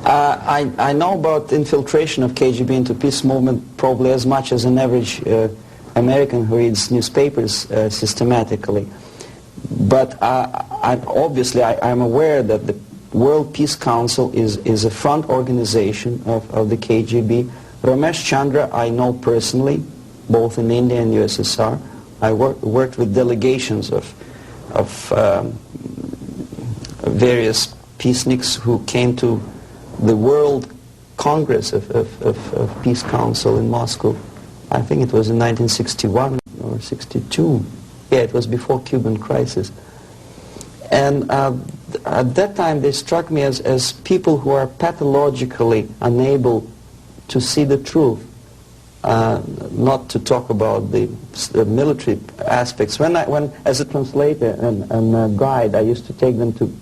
I know about infiltration of KGB into peace movement probably as much as an average American who reads newspapers systematically. But obviously I'm aware that the World Peace Council is a front organization of the KGB. Ramesh Chandra I know personally, both in India and USSR. I worked with delegations of various peaceniks who came to the World Congress of Peace Council in Moscow. I think it was in 1961 or 62. Yeah, it was before Cuban crisis. And at that time they struck me as people who are pathologically unable to see the truth, not to talk about the military aspects. When as a translator and a guide, I used to take them to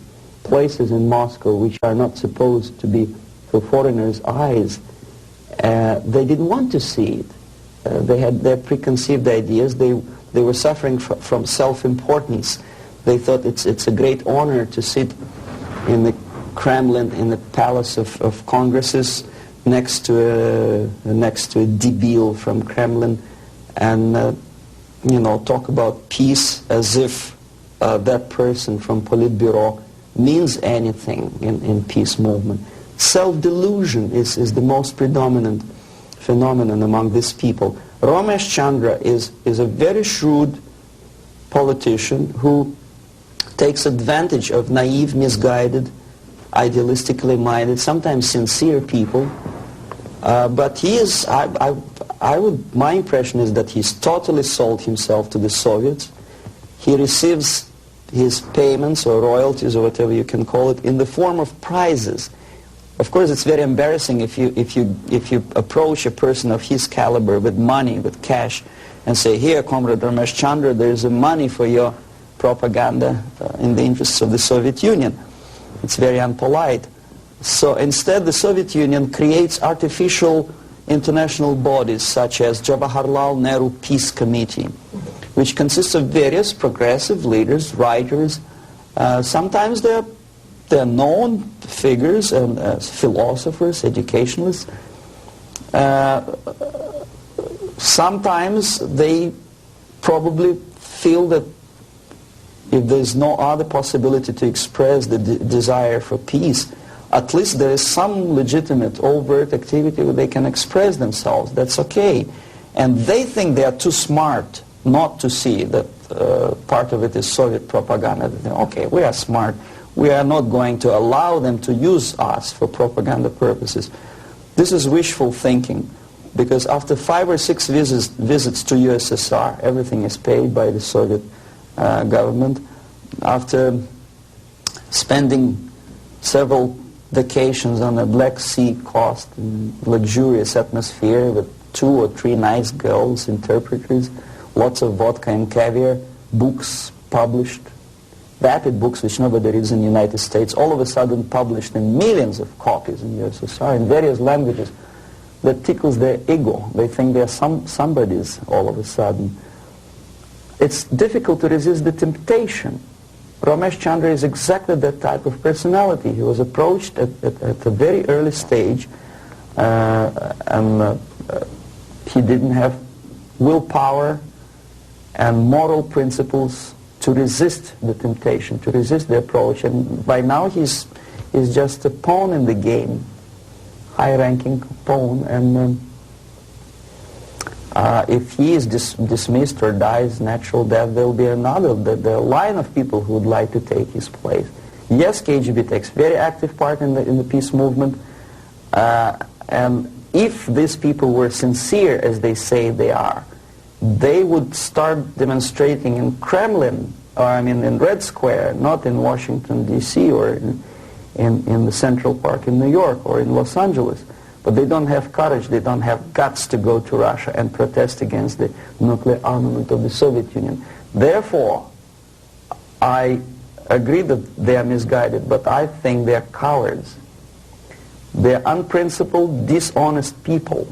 places in Moscow which are not supposed to be for foreigners' eyes. They didn't want to see it. They had their preconceived ideas. They were suffering from self-importance. They thought it's a great honor to sit in the Kremlin, in the Palace of Congresses, next to a debil from Kremlin, and talk about peace as if that person from Politburo means anything in peace movement. Self-delusion is the most predominant phenomenon among these people. Ramesh Chandra is a very shrewd politician who takes advantage of naive, misguided, idealistically minded, sometimes sincere people. But he is, my impression is that he's totally sold himself to the Soviets. He receives his payments or royalties or whatever you can call it in the form of prizes. Of course, it's very embarrassing if you approach a person of his caliber with money, with cash, and say, "Here, Comrade Ramesh Chandra, there's money for your propaganda in the interests of the Soviet Union." It's very unpolite. So instead, the Soviet Union creates artificial international bodies such as Jawaharlal Nehru Peace Committee, which consists of various progressive leaders, writers. Sometimes they're known figures and philosophers, educationalists. Sometimes they probably feel that if there's no other possibility to express the desire for peace, at least there is some legitimate overt activity where they can express themselves. That's okay. And they think they are too smart not to see that part of it is Soviet propaganda. They think, okay, we are smart. We are not going to allow them to use us for propaganda purposes. This is wishful thinking, because after 5 or 6 visits to USSR, everything is paid by the Soviet government. After spending several vacations on a Black Sea coast in luxurious atmosphere with 2 or 3 nice girls, interpreters, lots of vodka and caviar, books published, vapid books which nobody reads in the United States, all of a sudden published in millions of copies in USSR in various languages, that tickles their ego. They think they're somebodies all of a sudden. It's difficult to resist the temptation. Ramesh Chandra is exactly that type of personality. He was approached at a very early stage, and he didn't have willpower and moral principles to resist the temptation, to resist the approach. And by now he's just a pawn in the game, high-ranking pawn. And if he is dismissed or dies natural death, there will be another, the line of people who would like to take his place. Yes, KGB takes very active part in the peace movement, and if these people were sincere as they say they are, they would start demonstrating in Kremlin, or I mean in Red Square, not in Washington, D.C., or in the Central Park in New York, or in Los Angeles. But they don't have courage, they don't have guts to go to Russia and protest against the nuclear armament of the Soviet Union. Therefore, I agree that they are misguided, but I think they are cowards. They are unprincipled, dishonest people.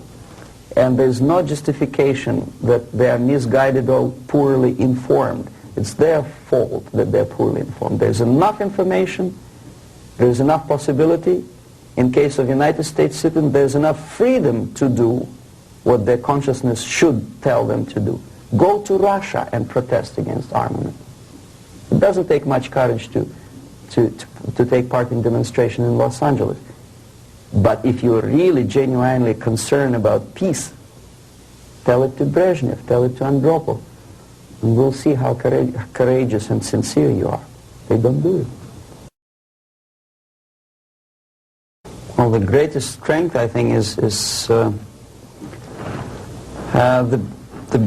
And there's no justification that they are misguided or poorly informed. It's their fault that they're poorly informed. There's enough information, there's enough possibility, in case of United States citizens, there's enough freedom to do what their consciousness should tell them to do. Go to Russia and protest against armament. It doesn't take much courage to take part in demonstration in Los Angeles. But if you're really genuinely concerned about peace, tell it to Brezhnev, tell it to Andropov, and we'll see how courageous and sincere you are. They don't do it. Well, the greatest strength, I think, is the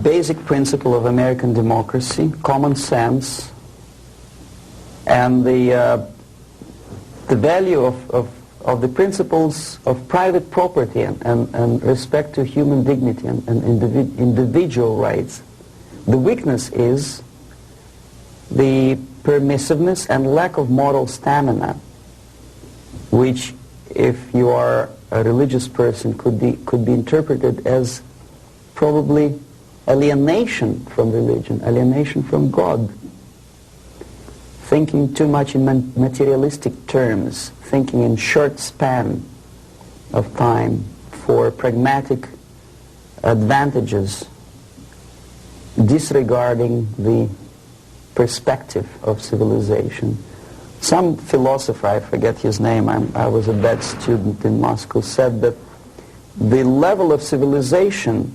basic principle of American democracy, common sense, and the value of the principles of private property and respect to human dignity and individual rights. The weakness is the permissiveness and lack of moral stamina, which, if you are a religious person, could be interpreted as probably alienation from religion, alienation from God. Thinking too much in materialistic terms, thinking in short span of time for pragmatic advantages, disregarding the perspective of civilization. Some philosopher, I forget his name, I was a bad student in Moscow, said that the level of civilization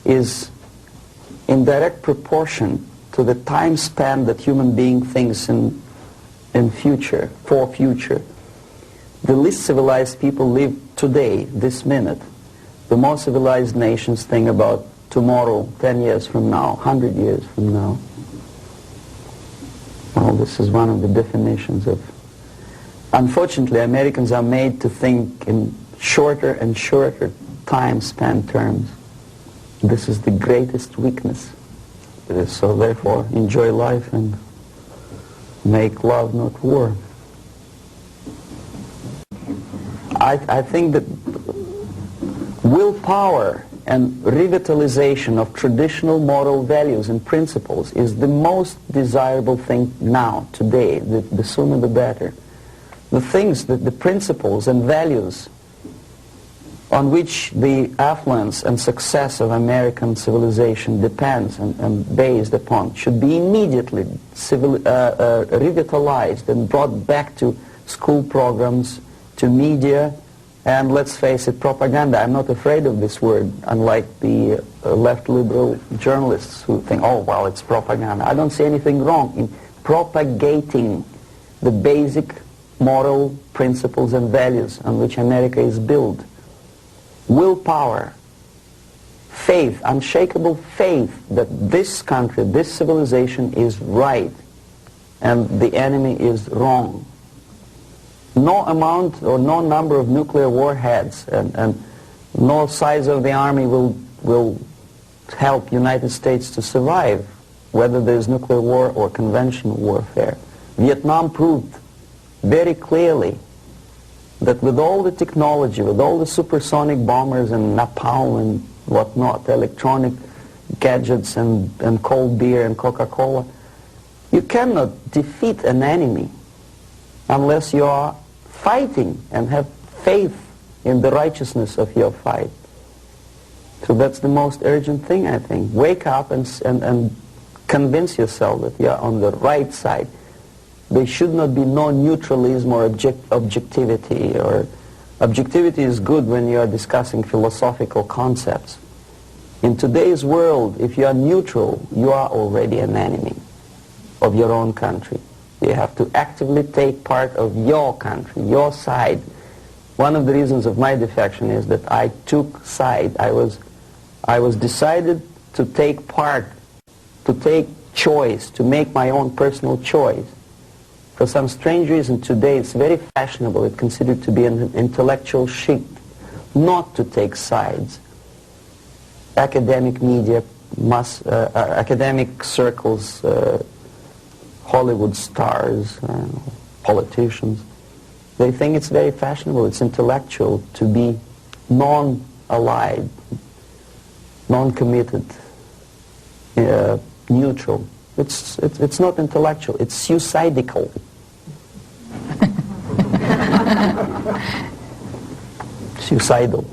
is in direct proportion to the time span that human being thinks in future, for future. The least civilized people live today, this minute. The more civilized nations think about tomorrow, 10 years from now, 100 years from now. Well, this is one of the definitions of... Unfortunately, Americans are made to think in shorter and shorter time span terms. This is the greatest weakness. So therefore, enjoy life and make love, not war. I think that willpower and revitalization of traditional moral values and principles is the most desirable thing now, today. The sooner the better. The things, the principles and values on which the affluence and success of American civilization depends and based upon should be immediately revitalized and brought back to school programs, to media, and let's face it, propaganda. I'm not afraid of this word, unlike the left liberal journalists who think, oh, well, it's propaganda. I don't see anything wrong in propagating the basic moral principles and values on which America is built. Willpower, faith, unshakable faith that this country, this civilization is right and the enemy is wrong. No amount or no number of nuclear warheads and no size of the army will help United States to survive, whether there's nuclear war or conventional warfare. Vietnam proved very clearly that with all the technology, with all the supersonic bombers and napalm and whatnot, electronic gadgets and cold beer and Coca-Cola, you cannot defeat an enemy unless you are fighting and have faith in the righteousness of your fight. So that's the most urgent thing, I think. Wake up and convince yourself that you're on the right side. There should not be no neutralism or objectivity. Or objectivity is good when you are discussing philosophical concepts. In today's world, if you are neutral, you are already an enemy of your own country. You have to actively take part of your country, your side. One of the reasons of my defection is that I took side. I was decided to take part, to take choice, to make my own personal choice. For some strange reason today it's very fashionable, it's considered to be an intellectual chic, not to take sides. Academic media, academic circles, Hollywood stars, politicians, they think it's very fashionable, it's intellectual to be non-allied, non-committed, neutral. It's not intellectual, it's suicidal. Suicidal.